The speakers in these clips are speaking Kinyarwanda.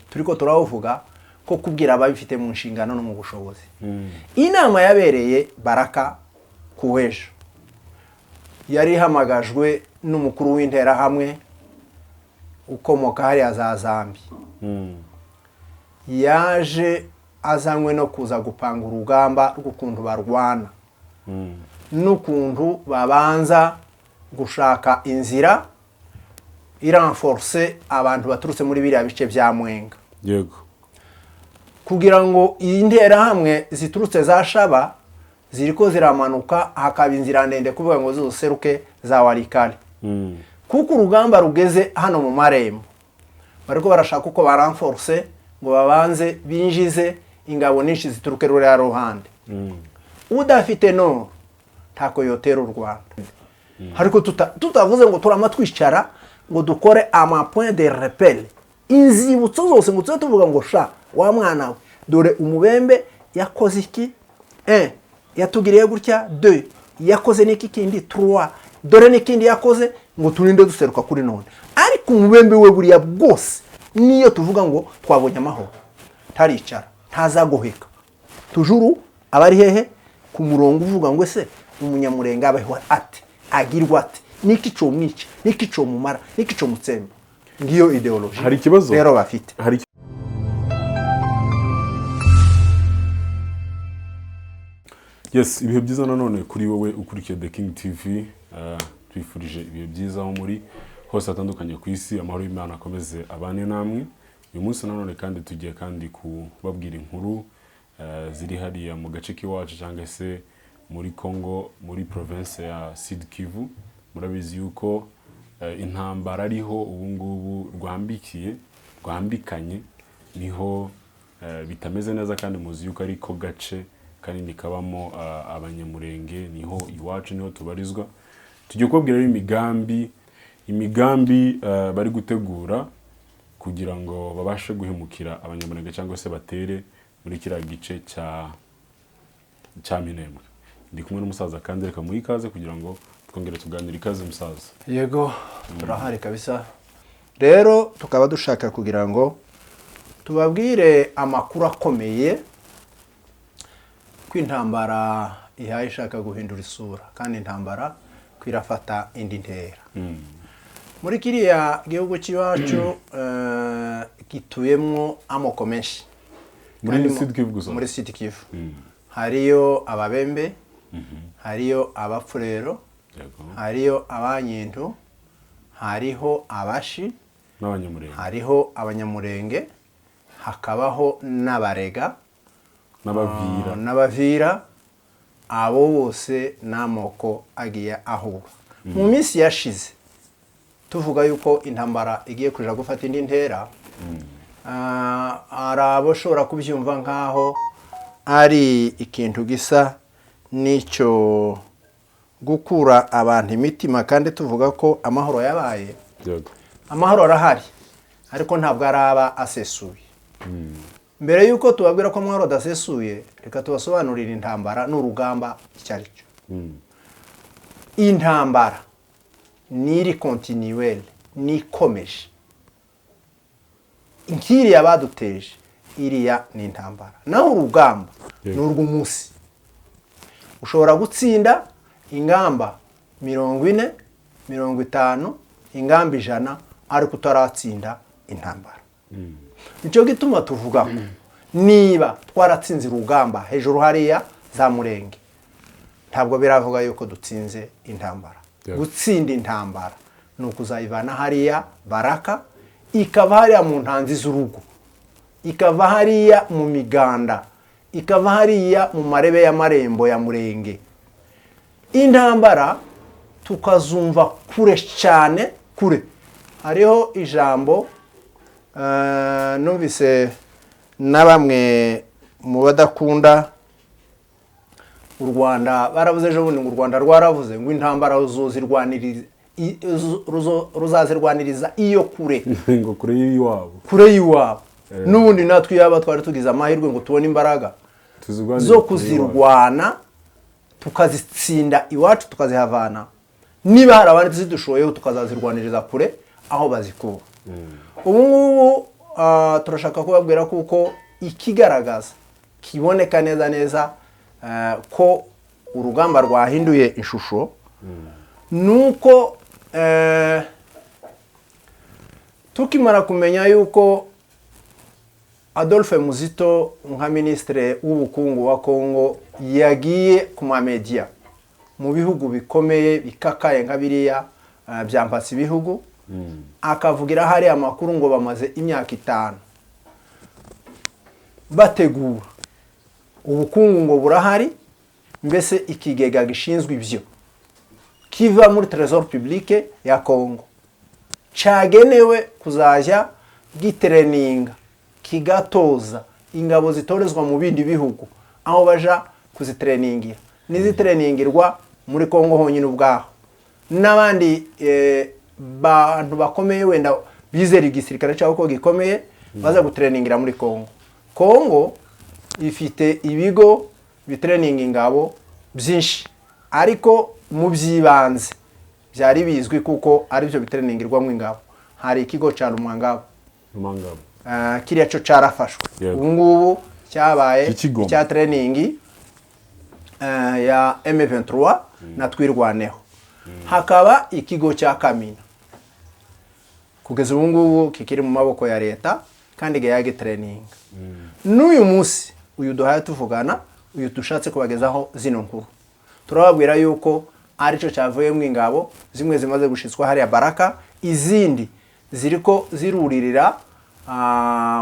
turiko turavuga ko kubwira ababifite mu nshingano no mu bushobozi. Inama yabereye Baraka kuwejo yari hamagajwe n'umukuru w'intera hamwe ukomoka hari azazambi. Yaje azanywe no kuza gupanga urugamba rw'ukuntu barwana n'ukuntu babanza gushaka inzira irenforce abantu baturutse muri biriya bice bya Mwenga. Yego. Kugira ngo intera hamwe ziturutse za Shaba ziriko ziramanuka hakaba inzira ndende kuvuga ngo zoseruke za Walikale. Kuko urugamba rugeze hano mu marembo bariko barashaka uko barenforce ngo babanze binjize ingabo nyinshi zituruke ruriya ruhande. Udafite no ntako yotera u Rwanda. Hariko tutavuze ngo turamatwicara ngo dukore ama point de repel. Inzibutso zose ngo tuvuga ngo sha wa mwana we dore umubembe yakoze iki 1 yatugiriye gutya 2 yakoze niki kindi 3 dore nikindi yakoze ngo turinde duseruka kuri none. Ariko umubembe we buriya bwose niyo tuvuga ngo twabonye amahoro taricara ntazagoheka tujuru abari hehe ku murongo uvuga ngo ese umunyamurenga abaho ate agirwa ate niki cyo mwica niki cyo mumara niki cyo mutsemba. Ngiyo ideology hari kibazo rero bafite. Yes, ibihe byiza nanone kuri wowe ukurikiye The King TV. Twifurije ibihe byiza aho muri hose atandukanye ku isi. Amahoro y'Imana akomeze abane namwe. Uyu munsi nanone kandi tugiye kandi kubabwira inkuru ziri hariya mu gace k'iwacu cyangwa se muri Congo, muri province ya Sud Kivu. Murabizi yuko intambara ariho ubu ngubu rwambikanye niho bitameze neza, kandi muzi yuko ariko gace kanini kabamo abanyamurenge, niho iwacu niho tubarizwa. Tugiye kubabwira imigambi bari gutegura kugira ngo babashe guhemukira abanyamurenge cyangwa se batere muri kiriya gice cya Minembwe. Ndi kumwe n'umusaza kandi reka muri ikaze kugira ngo twongere tuganire. Ikaze musaza. Yego, turahari kabisa. Rero tukaba dushaka kugira ngo tubabwire amakuru akomeye kw'intambara ihaye ishaka guhindura isura, kandi intambara kwirafata indi ntera. Muri kiriya gihugu cy'iwacu gituyemwo amoko menshi. Muri Sud Kivu gusa. Muri Sud Kivu. Hariyo ababembe, hariyo abapfurero, hariyo abanyintu, hariho abashi n'abanyamurenge, hariho abanyamurenge, hakabaho n'abarega n'abavira. Abo bose n'amoko agiye ahura. Mu minsi yashize tuvuga yuko intambara igiye kuja gufata indi ntera, arabo shobora kubyumva nkaho ari ikintu gisa n'icyo gukura abantu imitima, kandi tuvuga ko amahoro yabaye. Amahoro arahari ariko ntabwo araba asesuye. Mbere yuko tubabwira ko amahoro adasesuye, reka tubasobanurira intambara n'urugamba icyari cyo. Intambara niri continuelle ni komeje. Inkiri yabaduteje iriya ni intambara. Naho urugamba n'urw'umunsi. Ushobora gutsinda ingamba 40, 50, ingamba 100 ariko utaratsinda intambara. Nicyo gituma tuvuga niba twaratsinze urugamba hejuru hariya za Murenge, ntabwo biravuga yuko dutsinze intambara. Gutsinda intambara nukuzayivana hariya Baraka, ikava hariya mu ntanzi z'urugo, ikava hariya mu miganda, ikava hariya mu marebe y'amarembo ya Murenge. Intambara tukazumva kure cyane kure. Hariho ijambo numvise na bamwe mu badakunda u Rwanda baravuze ejo bundi ngo u Rwanda rwaravuze ngo intambara ruzazirwaniriza iyo kure ngo kure y'iwabo. N'ubundi natwe yaba twari tugize amahirwe ngo tubone imbaraga zo kuzirwana tukazitsinda iwacu tukazihavana. Niba hari abandi zidushoyeho tukazazirwaniriza kure aho bazikura. Ubu turashaka kubabwira kuko ikigaragaza kiboneka neza ko urugamba rwahinduye ishusho nuko tukimara kumenya yuko Adolphe Muzito nka ministre w'ubukungu wa Kongo yagiye ku mamedia mu bihugu bikomeye bikakaye nka biriya byampatse ibihugu akavugira hari amakuru ngo bamaze imyaka 5 bategura ubukungu ngo burahari mbese ikigega gishinzwe ibyo kiva muri Trésor Public ya Kongo cagenewe kuzajya gitreninga kigatoza ingabo zitorezwa mu bindi bihugu aho baja kuzitreningira nizitreningirwa muri Kongo honyine ubwaho n'abandi bantu bakomeye wenda bizera igisirikare cyangwa ko gikomeye baza gutreningira muri Kongo. Kongo ifite ibigo bitreninga ingabo byinshi ariko mu byibanze byari bizwi kuko ari byo bitreningirwamo ingabo. Hari ikigo cya Rumangabo kiriya cyo carafashwe ubu ngubu cyabaye cya training ya M23 na twirwaneho. Hakaba ikigo cya Kamina kugeza ubu ngubu kikiri mu maboko ya leta kandi gayage training. N'uyu munsi uyu duhaye tuvugana uyu dushatse kubagezaho zino nkuru turababwira yuko ari cyo cyavuyemo ingabo zimwe zimaze gushitswa hari ya Baraka, izindi ziriko ziruririra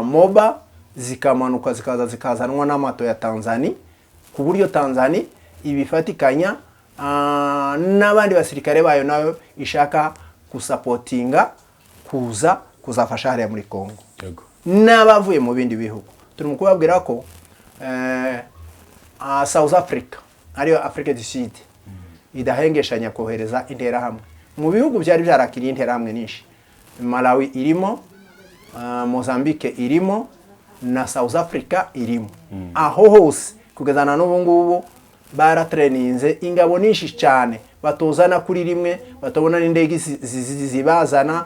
Moba zikamanuka zikazanwa n'amato ya Tanzania ku buryo Tanzania ibifatikanya n'abandi basirikare bayo nayo ishaka kusapotinga kuzafasha hariya muri Kongo n'abavuye mu bindi bihugu. Turimo kubabwira ko South Africa ariyo Africa du Sud idahengeshanya kohereza intera hamwe mu bihugu byari byarakiriye intera hamwe nishi. Malawi irimo, Mozambique irimo na South Africa irimo. Aho hose kugezana n'ubu ngubu baratraininze ingabo nishi cyane batozana kuri rimwe batabona n'indege zibazana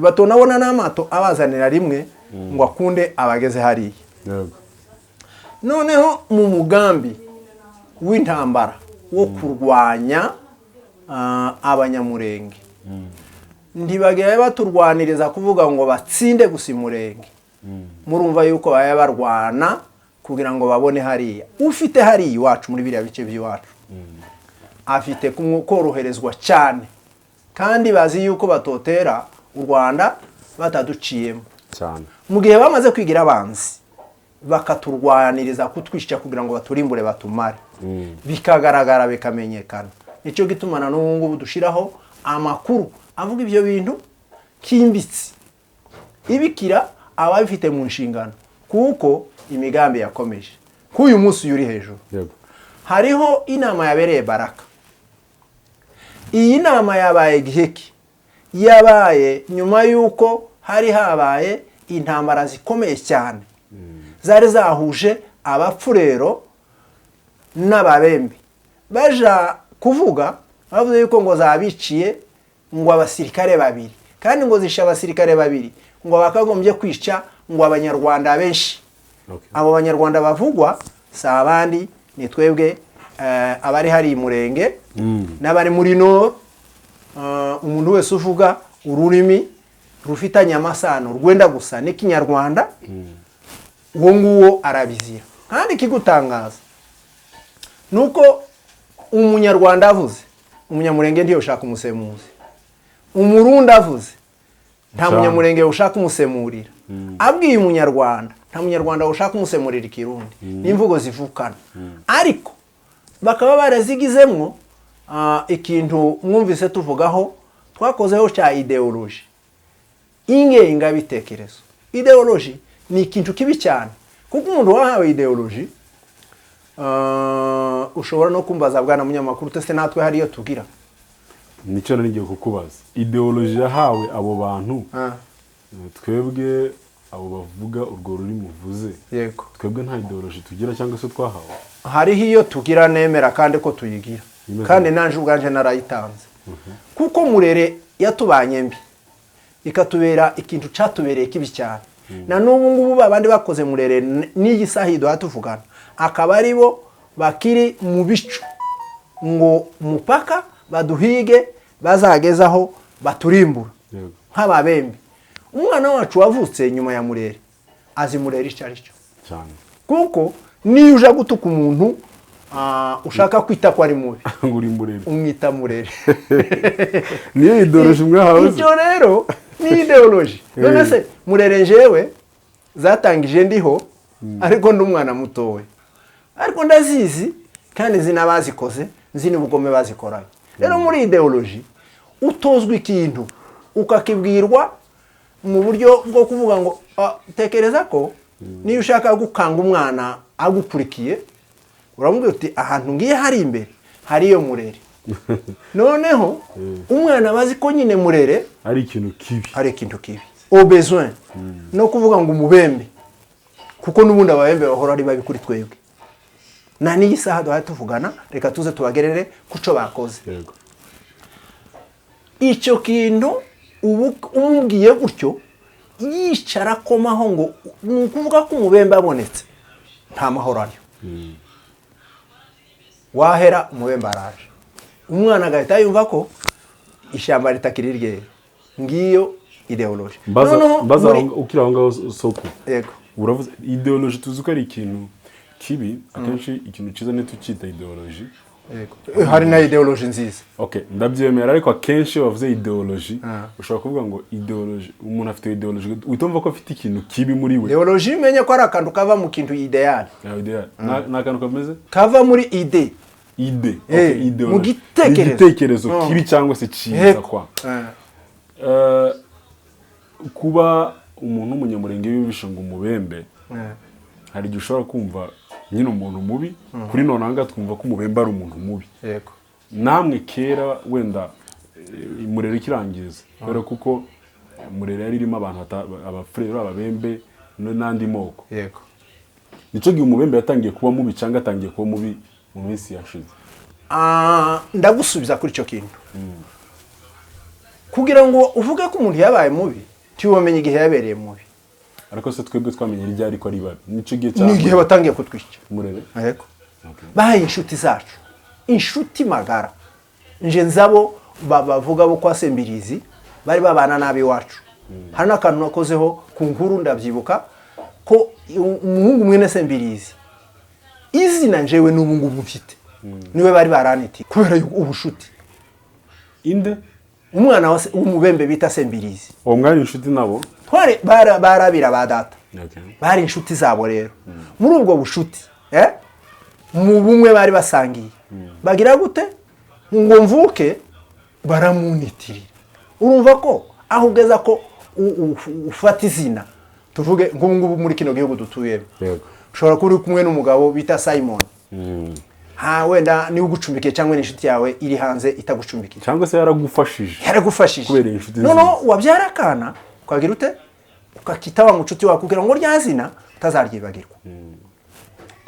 batonabona n'amato abazanira rimwe ngo akunde abageze hariya. Noneho mu mugambi w'intambara wo kurwanya abanyamurenge ntibagaye baturwaniriza kuvuga ngo batsinde gusimurenge. Murumva yuko baya barwana kugira ngo babone hariya ufite hariya iwacu muri biriya bice by'iwacu afite koroherezwa cyane kandi bazi yuko batotera u Rwanda bataduciyemo cyane. Mu gihe bamaze kwigira abanzi bakaturwaniriza kutwishyira kugira ngo baturimbure batumare bikagaragara bikamenyekana. Nicyo gitumana n'ubu ngubu dushiraho amakuru avuga ibyo bintu kimbitsi ibikira ababifite mu nshingano kuko imigambi yakomeje k'uyu munsi yuri hejuru. Hariho inama yabereye Baraka. Iyi nama yabaye giheki yabaye nyuma yuko hari habaye intambara zikomeye cyane zari zahuje abapfurero n'ababembe baja kuvuga bavuze yuko ngo zabiciye ngo abasirikare babiri kandi ngo zisha abasirikare babiri ngo bakagombye kwica ngo abanyarwanda benshi. Abo banyarwanda bavugwa sa abandi ni twebwe abari hari Murenge n'abari muri Nord. Umuntu wese uvuga ururimi rufitanye amasano rwenda gusa n'ikinyarwanda uwo nguwo arabizira. Kandi kigutangaza nuko umunyarwanda avuze umunyamurenge ndiyo ushaka umusemuzi, umurundi avuze nta munyamurenge ushaka umusemurira, abwiye umunyarwanda nta munyarwanda ushaka umusemurira ikirundi. N'imvugo zivukana ariko bakaba barazigizemwo ikintu mwumvise tuvugaho twakozeho cya ideology ingenga bitekerezo. Ideology ni ikintu kibi cyane kuko umuntu wahawe ideology ushobora no kumbaza bwana munyamakuru tese natwe hariyo tugira. Nicyo narigiye kukubaza ideology yahawe abo bantu twebwe abo bavuga urwo ruri muvuze yego twebwe nta ideology tugira cyangwa se twahawe. Hariho iyo tugira nemera kandi ko tuyigira kandi nanje ubwanje narayitanze kuko murere yatubanye mbi ikatubera ikintu cyatubereye kibi cyane na n'ubu ngubu babandi bakoze Murere n'iyi sahido hatuvugana akaba ari bo bakiri mu bicu ngo mupaka baduhige bazagezaho baturimbura nk'ababembe. Umwana wacu wavutse nyuma ya Murere azi Murere icyo ari cyo cyane, kuko niyo uja gutuka umuntu ushaka kwita ko ari mubi nguri Murere umwita Murere. niyo ideology mwahawe. Icyo rero ni ideology. None se Murere njewe zatangije ndiho ariko ndi umwana mutowe, ariko ndazizi kandi zinabazikoze nzi n'ubugome bazikoranye. Rero muri ideology utozwa ikintu ukakibwirwa mu buryo bwo kuvuga ngo tekereza ko niyo ushaka gukanga umwana agukurikiye uramubwira uti ahantu ngiye hari imbere hariyo Murere. Noneho umwana bazi ko nyine Murere ari ikintu kibi au besoin no kuvuga ngo umubembe, kuko n'ubundi ababembe bahora ari babi kuri twebwe. Na n'iyi saha duhaye tuvugana reka tuze tubagerere kuco bakoze. Icyo kintu ubu umubwiye gutyo yicara komaho ngo nukuvuga ko umubembe abonetse nta mahoro ariyo. Wahera umubembe araje, umwana agahita yumva ko ishyamba ritakiri rye. Ngiyo ideology. Baza ukira aho ngaho soko. Yego. Uravuze ideology tuzi ko ari ikintu kibi, akenshi ikintu cyiza ne tukita ideology. Yego. Hari na ideology nziza. Okay, ndabyemera ariko akenshi bavuze ideology ushobora kuvuga ngo ideology umuntu afite ideology utumva ko afite ikintu kibi muri we. Ideology menye ko ari akantu kava mu kintu ideal. Ideal. Na kantu kameze? Kava muri ide. Okay, ideology. Mu gitekerezo kibi cyangwa se cyiza kwa. Kuba umuntu w'umunyamurenge wibisha ngo umubembe hari igihe ushobora kumva nyine umuntu mubi kuri none anga twumva ko umubembe ari umuntu mubi. Yego. Namwe kera wenda Murere kirangiza kubera kuko Murere yari irimo abantu abafrero ababembe n'andi moko. Yego. Nico gihe umubembe yatangiye kuba mubi cyangwa atangiye kuba mubi mu minsi yashize. Ndagusubiza kuri icyo kintu. Kugira ngo uvuge ko umuntu yabaye mubi tiwamenye igihe yabereye mubi. Ariko se twebwe twamenye irya ariko ari babi. Nico gihe cyane. Nigihe batangiye kutwisha. Murere. Yego. Bahaye inshuti zacu. Inshuti magara. Nje nzabo bavuga bo kwa Sembirizi bari babana nabi wacu. Hari n'akantu nakozeho ku nkuru ndabyibuka ko umuhungu mwene Sembirizi izina njewe n'ubu ngubu mfite. Niwe bari baraniti kubera ubushuti. Inde umwana wase umubembe bita Sembirizi. Uwo mwari inshuti nabo? Tware barabira badata. Okay. Bari inshuti zabo rero. Muri ubwo bushuti, mu bumwe bari basangiye. Bagira gute? Ngo mvuke baramunitirira. Urumva ko aho ugeza ko ufata izina. Tuvuge ngubu muri kino gihugu dutuyemo. Yego. Ushobora kuri kumwe n'umugabo bita Simon. Wenda ni ugucumbikiye cyangwa inshuti yawe iri hanze itagucumbikiye. Cyangwa se yaragufashije. Kubera inshuti. No wabyara kana kwagira ute? Ukakitaba mu nshuti wawe kugira ngo ryazina utazaryibagirwa.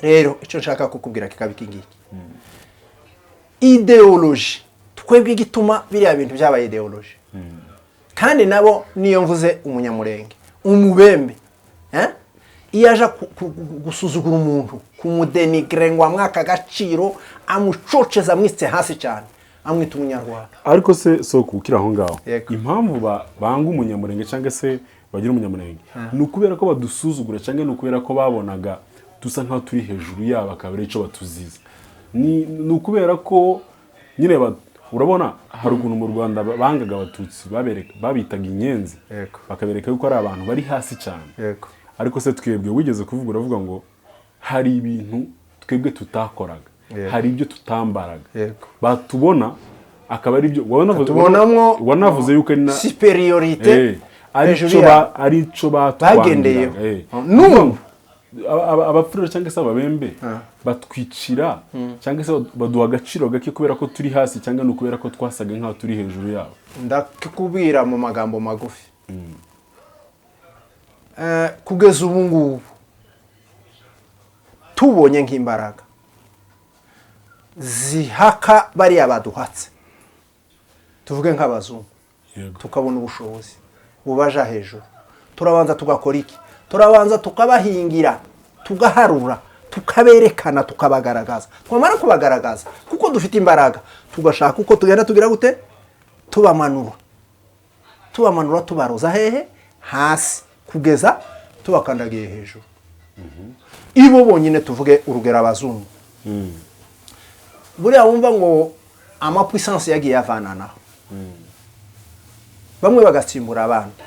Rero icyo nshaka kukubwira kikabiki ngiki. Ideology twebwe gituma biriya bintu byabaye ideology. Kandi nabo niyo mvuze umunyamurenge, umubembe, iyo aje gusuzugura umuntu, kumudenigre ngo amwaka agaciro, amucoceza amwitse hasi cyane, amwita umunyarwanda. Ariko se soko ukira aho ngaho. Impamvu banga umunyamurenge cyangwa se bagira umunyamurenge ni ukubera ko badusuzugura cyangwa ni ukubera ko babonaga dusa nkaho turi hejuru yabo akabera icyo batuziza. Ni ukubera ko nyine urabona hari ukuntu mu Rwanda bangaga abatutsi babitaga inyenzi bakabereka yuko ari abantu bari hasi cyane. Ariko se twebwe wigeze kuvuga uravuga ngo hari ibintu twebwe tutakoraga, hari ibyo tutambaraga, batubona akaba ari byo wanavuze yuko ari na superiorité ari cyo batwagendeye. Abapfurira cyangwa se ababembe batwicira cyangwa se baduha agaciro gake kubera ko turi hasi cyangwa no kubera ko twasaga nkaho turi hejuru yabo. Ndakubwira mu magambo magufi. Kugeza ubu ngubu tubonye nk'imbaraga zihaka bari abaduhatse tuvuge nk'abazungu tukabona ubushobozi bubaja hejuru. Turabanza tugakora iki? Turabanza tukabahingira, tugaharura, tukaberekana, tukabagaragaza. Twamara kubagaragaza kuko dufite imbaraga, tugashaka uko tugenda tugira gute? Tubamanura tubaroza hehe? Hasi, kugeza tubakandagiye hejuru. Ibo bonyine tuvuge urugero abazungu. Buriya wumva ngo amapuissance yagiye avananaho. Bamwe bagatsimbura abandi.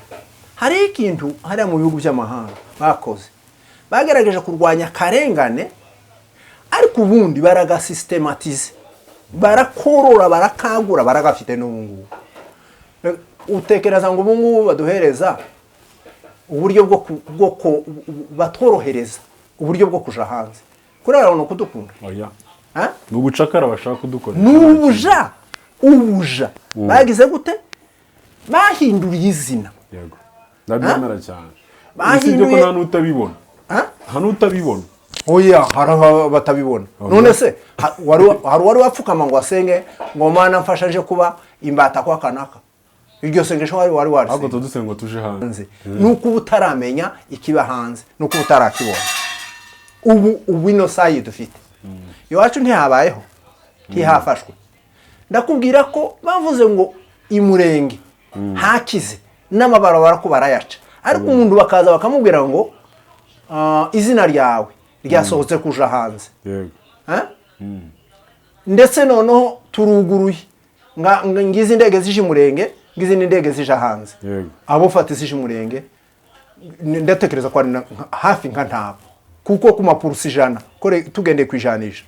Hari ikintu hariya mu bihugu by'amahanga bakoze, bagerageje kurwanya akarengane, ariko ubundi baragasystematize, barakorora, barakagura, baragafite n'ubungubu. Utekereza ngo ubungubu baduhereza uburyo bwo batworohereza uburyo bwo kuja hanze, kuri abantu kudukunda. Oya, n'ubucakara bashaka kudukora. Ubuja bagize gute? Bahinduriye izina. Yego, ndabyemera cyane. Bahinduye ko nta n'utabibona. Nta n'utabibona. Oya, hari batabibona. None se wari wapfukama ngo asenge ngo Mana mfashaje kuba imbata kwa kanaka. Iryo sengesho wari warise. Ahubwo tudusengo tuje hanze. Nuko utaramenya ikiba hanze, nuko utarakibona. Ubu ino sayi dufite. Iwacu ntihabayeho, ntihafashwe. Ndakubwira ko bavuze ngo imurenge hakize n'amabarabara ko barayaca, ariko umuntu bakaza bakamubwira ngo izina ryawe ryasohotse kuja hanze. Yego. Ndetse noneho turuguruye ngize indege zije imurenge, ngize n'indege zije hanze. Yego. Abo fata zije imurenge ndatekereza ko ari hafi nka ntabo, kuko ku mapurusi 100 kore tugendeye kwijanisha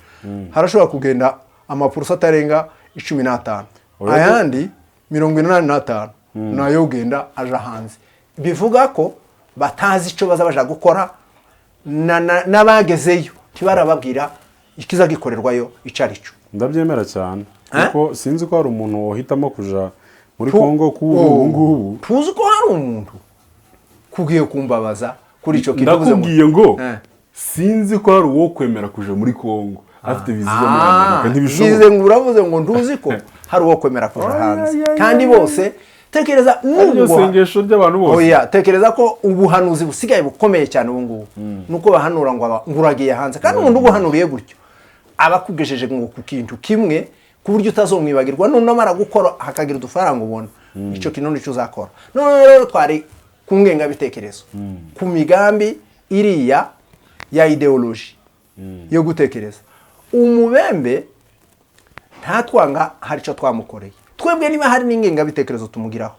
harashobora kugenda amapurusi atarenga 15, ayandi 85 nayo ugenda aja hanze. Bivuga ko batazi ico bazabaja gukora, n'abagezeyo tibarababwira ikiza gikorerwayo icarico. Ndabyemera cyane kuko sinzi ko hari umuntu wohitamo kuja muri Kongo kubu ngubu. Tuzi ko hari umuntu kugiye kumbabaza kuri ico kintu. Ndakubwiye ngo sinzi ko hari uwo kwemera kuja muri Kongo afite viziyo muri Amerika. Ntibishoboka. Bize ngo uravuze ngo ntuzi ko hari uwo kwemera kuja hanze, kandi bose tekereza n'ubwo sengesho ry'abantu bose. Oya, tekereza ko ubuhanuzi busigaye bukomeye cyane ubu ngubu, nuko bahanura ngo nguragiye hanze, kandi umuntu uguhanuriye gutyo abakugejeje ngo ku kintu kimwe ku buryo utazomwibagirwa, none mara gukora hakagira udufaranga ubona ico kintu nico uzakora. None rero twari kungenga bitekerezo ku migambi iriya ya ideology yo gutekereza. Umubembe ntatwanga hari ico twamukoreye. Twebwe niba hari n'ingenga bitekerezo tumugiraho,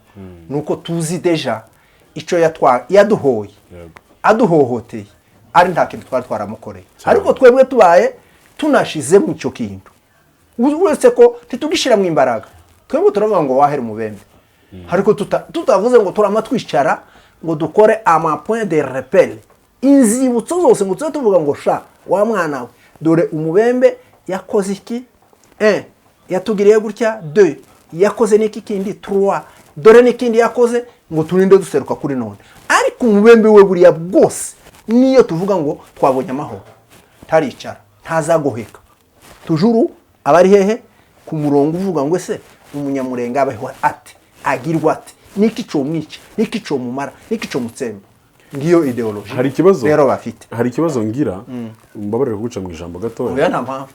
nuko tuzi deja ico yaduhoye, aduhohoteye, ari nta kintu twari twaramukoreye. Ariko twebwe tubaye tunashize mu cyo kintu, uretse ko titugishira mu imbaraga, twebwe turavuga ngo wahere umubembe, ariko tutavuze ngo turamatwicara ngo dukore ama point de repel, inzibutso zose ngo tuvuga ngo sha wa mwana we dore umubembe yakoze iki, 1 yatugiriye gutya, 2 yakoze n'iki kindi, 3 dore n'ikindi yakoze, ngo turinde duseruka kuri none. Ariko umubembe we buriya bwose niyo tuvuga ngo twabonye amahoro, taricara ntazagoheka, tujuru abari hehe ku murongo uvuga ngo ese umunyamurenge abaho ate, agirwa ate, niki cyo mwica, niki cyo mumara, niki cyo mutsemba. Ngiyo ideology hari ikibazo rero bafite. Hari ikibazo ngira mbabarira kuguca mu ijambo gatoya. Oya nta mpamvu.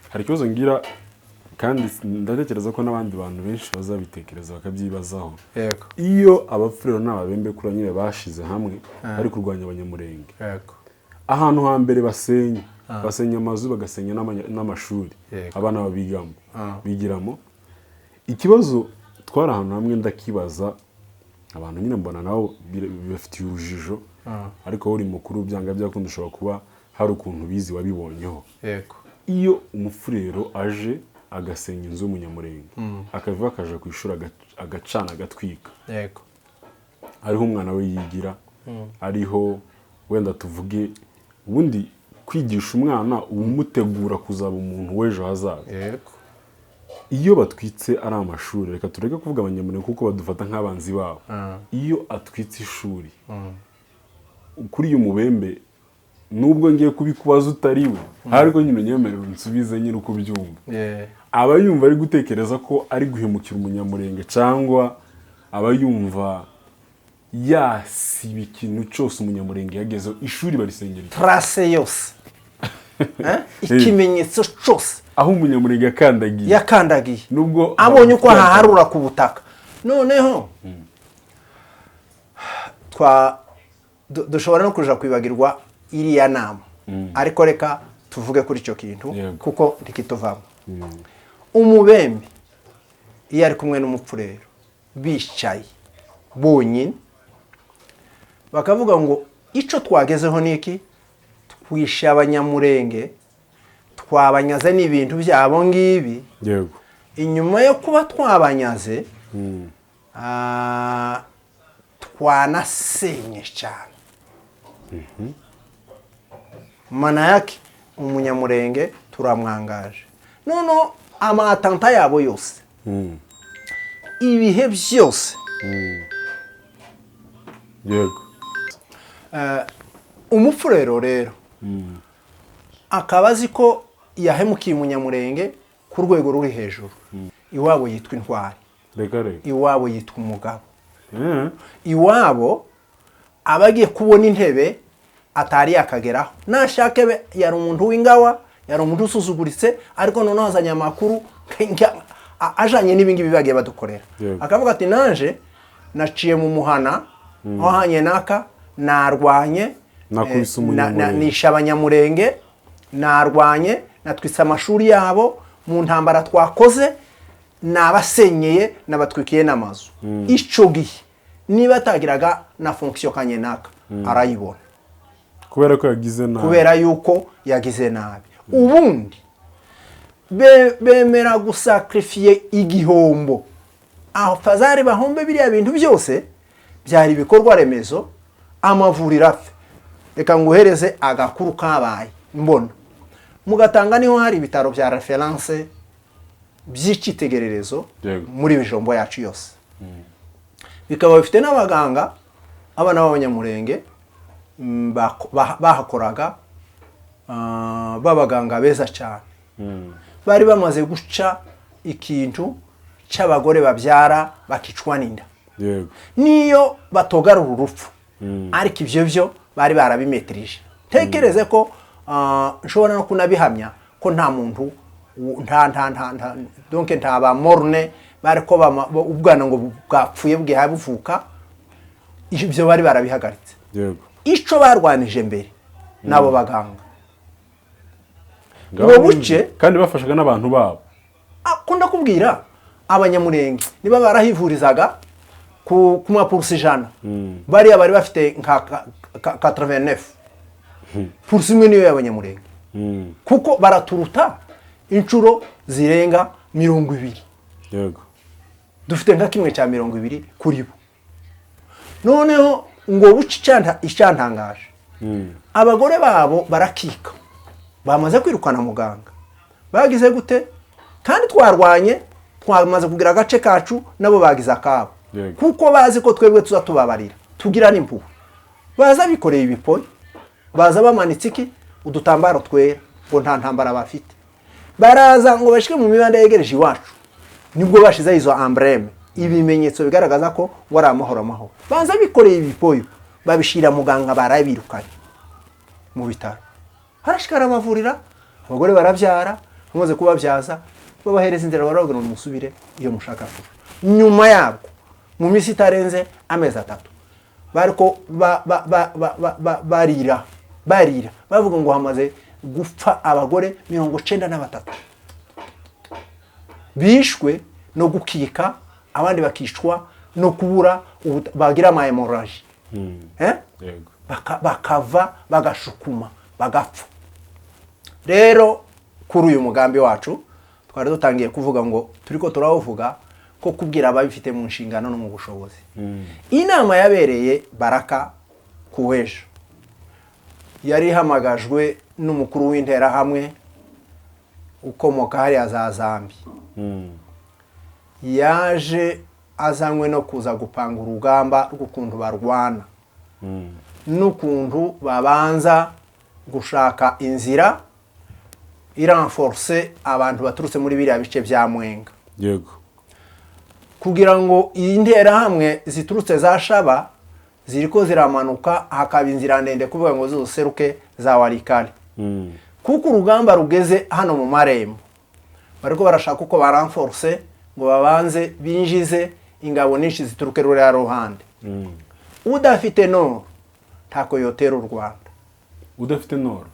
Hari ikibazo ngira, kandi ndatekereza ko n'abandi bantu benshi bazabitekereza bakabyibazaho. Yego. Iyo abapfurero n'ababembe kuri nyine bashize hamwe bari kurwanya abanyamurenge. Yego. Ahantu hambere basenya amazu, bagasenya n'amashuri abana babigamo bigiramo. Ikibazo twari ahantu hamwe ndakibaza, abantu nyine mbona nabo bafitiye urujijo, ariko uri mukuru byanga byakunda ushobora kuba hari ukuntu bizi wabibonyeho. Yego. Iyo umufurero aje agasenya inzu y'umunyamurenge, akavuga akaja kwishura agacana agatwika, yego, ariho umwana we yigira, ariho wenda tuvuge ubundi kwigisha umwana umutegura kuzaba umuntu w'ejo hazaza. Yego. Iyo batwitse ari amashuri, reka tureke kuvuga abanyamurenge kuko badufata nk'abanzi babo. Iyo atwitse ishuri, kuri uyu mubembe nubwo ngiye kubikubaza utariwe, ariko nyine nyemerera unsubize nyine uko byumva. Aba yumva ari gutekereza ko ari guhemukira umunyamurenge, cyangwa aba yumva yasiba ikintu cyose umunyamurenge yagezeho ishuri barisengera trace yose ikimenyetso cyose aho umunyamurenge yakandagiye nubwo abonye uko haharura ku butaka noneho dushobora no kuja kwibagirwa iriya nama ariko reka tuvuge kuri icyo kintu kuko ntikituvamo umubembe iyo ari kumwe n'umupfurero bicaye bonyine bakavuga ngo icyo twagezeho niki twishe abanyamurenge twabanyaze n'ibintu byabo ngibi inyuma yo kuba twabanyaze twanasenye cyane mana yake umunyamurenge turamwangaje noneho amatanta yabo yose ibihe byose umupfurero rero akaba azi ko yahemukiye umunyamurenge ku rwego ruri hejuru iwabo yitwa intwari iwabo yitwa umugabo iwabo aba agiye kubona intebe atari yakageraho nashake yari umuntu w'ingawa yari umuntu usuzuguritse ariko noneho azanye amakuru ajanye n'ibingibi bagiye badukorera akavuga ati nanje naciye mu muhana wahanye naka narwanye nisha abanyamurenge narwanye natwitse amashuri yabo mu ntambara twakoze nabasenyeye nabatwikiye n'amazu ico gihe niba atagiraga na fonction kanye naka arayibona kubera yuko yagize nabi ubundi bemera gusacrifier igihombo aho fazari bahombe biriya bintu byose byari ibikorwa remezo amavuriro afe reka nguhereze agakuru kabaye mbona mugatanga niho hari ibitaro bya reference by'ikitegererezo muri bijombo yacu yose bikaba bifite n'abaganga abana b'abanyamurenge bahakoraga b'abaganga beza cyane bari bamaze guca ikintu cy'abagore babyara bakicwa n'inda niyo batogarura urupfu ariko ibyo byo bari barabimetirije tekereze ko nshobora no kunabihamya ko nta muntu donc nta ba morne bariko ubwana ngo bwapfuye bwiha buvuka ibyo bari barabihagaritse ico barwanije mbere nabo baganga ngo buce kandi bafashaga n'abantu babo akunda kubwira abanyamurenge niba barahivurizaga ku mapursi ijana bariya bari bafite nka 89 pursi imwe niyo y'abanyamurenge kuko baraturuta inshuro zirenga 20 dufite nka kimwe cya 20 kuri bo noneho ngo buci icyantangaje abagore babo barakika bamaze kwirukana muganga bagize gute kandi twarwanye twamaze kugira agace kacu nabo bagize akabo kuko bazi ko twebwe tuzatubabarira tugira n'impuhwe baza bikoreye ibipoyi baza bamanitse iki udutambaro twera ngo nta ntambara bafite baraza ngo bashike mu mibanda yegereje iwacu nibwo bashize izo embleme ibimenyetso bigaragaza ko wari amahoro baza bikoreye ibipoyi babishira muganga barabirukanye mu bitaro harashikara amavurira abagore barabyara bamaze kubabyaza babahereza inzira baravuga ngo musubire iyo mushaka kuva nyuma yabwo mu minsi itarenze amezi 3 bariko barira bavuga ngo hamaze gupfa abagore 93 bishwe no gukika abandi bakishwa no kubura bagira ama hemorrhage bakava bagashukuma bagapfa rero kuri uyu mugambi wacu twari dutangiye kuvuga ngo turiko turavuga ko kubwira ababifite mu nshingano no mu bushobozi inama yabereye Baraka kuwejo yari hamagajwe n'umukuru w'intera hamwe ukomoka hari azazambi yaje azanywe no kuza gupanga urugamba rw'ukuntu barwana n'ukuntu babanza gushaka inzira irenforce abantu baturutse muri biriya bice bya Mwenga kugira ngo iyi ntera hamwe ziturutse za Shaba ziriko ziramanuka hakaba inzira ndende kuvuga ngo zizoseruke za Walikale. Kuko urugamba rugeze hano mu marembo, bariko barashaka uko baranforce ngo babanze binjize ingabo nyinshi zituruke ruriya ruhande. Udafite nord ntako yotera u Rwanda. Udafite nord?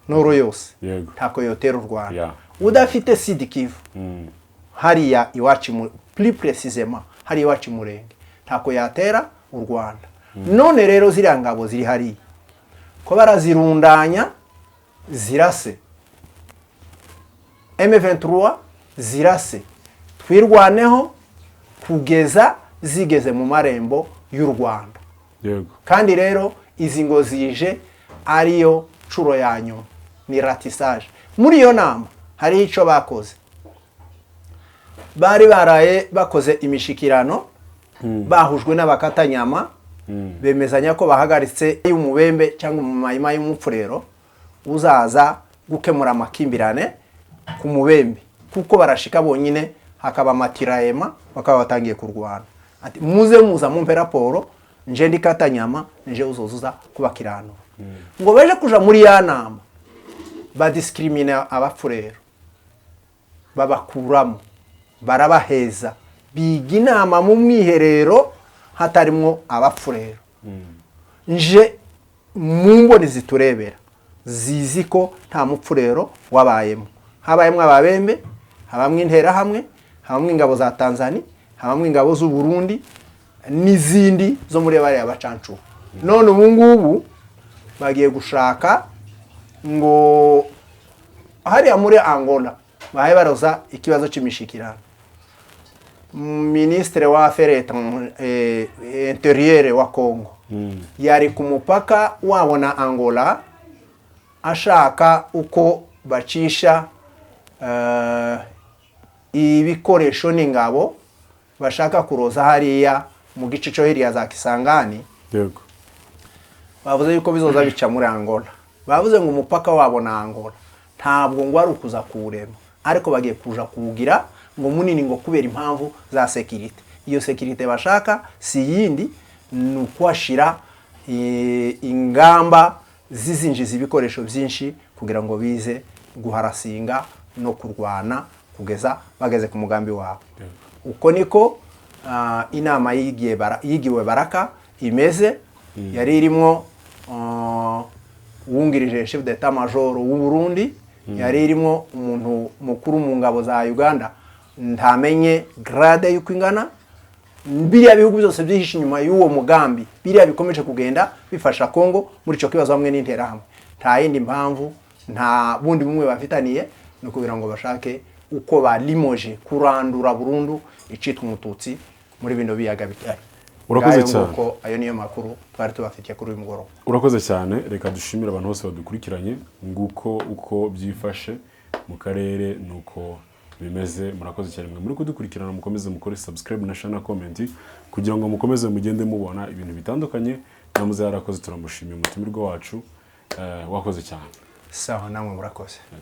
Noro yose Yego. ntako yotera u Rwanda. Yeah. Udafite Sud Kivu hariya iwacu plus précisément hari iwacu Murenge ntako yatera u Rwanda. None rero ziriya ngabo ziri hariya ko barazirundanya zirase M23 zirase twirwaneho kugeza zigeze mu marembo y'u Rwanda. Yego. Kandi rero izi ngo zije ariyo curo yanyu ni ratissage. Muri iyo nama hari ico bakoze, bari baraye bakoze imishikirano bahujwe n'abakatanyama bemezanya ko bahagaritse y'umubembe cyangwa mu mayima y'umupfurero uzaza gukemura amakimbirane ku mubembe, kuko barashika bonyine hakaba matirayema bakaba batangiye kurwana. Ati muze muza mumpe raporo nje ndikatanyama nje uzozuza kubakirano. Ngo baje kuja muri ya nama badiscrimina abapfurero babakuramo barabaheza biga inama mu mwiherero hatarimwo abapfurero. Nje mumboni ziturebera zizi ko nta mupfurero wabayemo, habayemo ababembe, habamwe intera hamwe, habamwe ingabo za Tanzania, habamwe ingabo z'u Burundi n'izindi zo muri bari abacancu. None ubu ngubu bagiye gushaka ngo hariya muri Angola bahe baroza ikibazo c'imishikirano. Ministre wa Affaires Intérieures wa Congo yari ku mupaka wabona Angola ashaka uko bacisha ibikoresho n'ingabo bashaka kuroza hariya mu gice cyo hiriya za Kisangani. Yego. Bavuze yuko bizoza bica muri Angola. Bavuze ngo umupaka wabona Angola ntabwo ngo ari ukuza kuwurema, ariko bagiye kuja kuwugira ngo munini ngo kubera impamvu za security. Iyo security bashaka si yindi nukwashira ingamba zizinjiza ibikoresho byinshi kugira ngo bize guharasinga no kurwana kugeza bageze ku mugambi wabo. Uko niko inama yigiwe Baraka imeze. Yari irimo wungirije chef d'état major w'u Burundi, yari irimo umuntu mukuru mu ngabo za Uganda ntamenye grade yuko ingana. Biriya bihugu byose byihishe inyuma y'uwo mugambi biriya bikomeje kugenda bifasha Kongo muri cyo kibazo hamwe n'intera hamwe. Nta yindi mpamvu, nta bundi bumwe bafitaniye, no kugira ngo bashake uko balimoje kurandura burundu icitwa umututsi muri bino biyaga bitari. Urakoze cyane. Ayo niyo makuru twari tubafitiye kuri uyu mugoroba. Urakoze cyane. Reka dushimira abantu bose badukurikiranye nguko uko byifashe mu karere nuko bimeze. Murakoze cyane mwe muri kudukurikirana, mukomeze mukore subscribe na share comment kugira ngo mukomeze mugende mubona ibintu bitandukanye. Namuze yarakoze, turamushimiye umutumirwa wacu. Wakoze cyane. Sawa, namwe murakoze.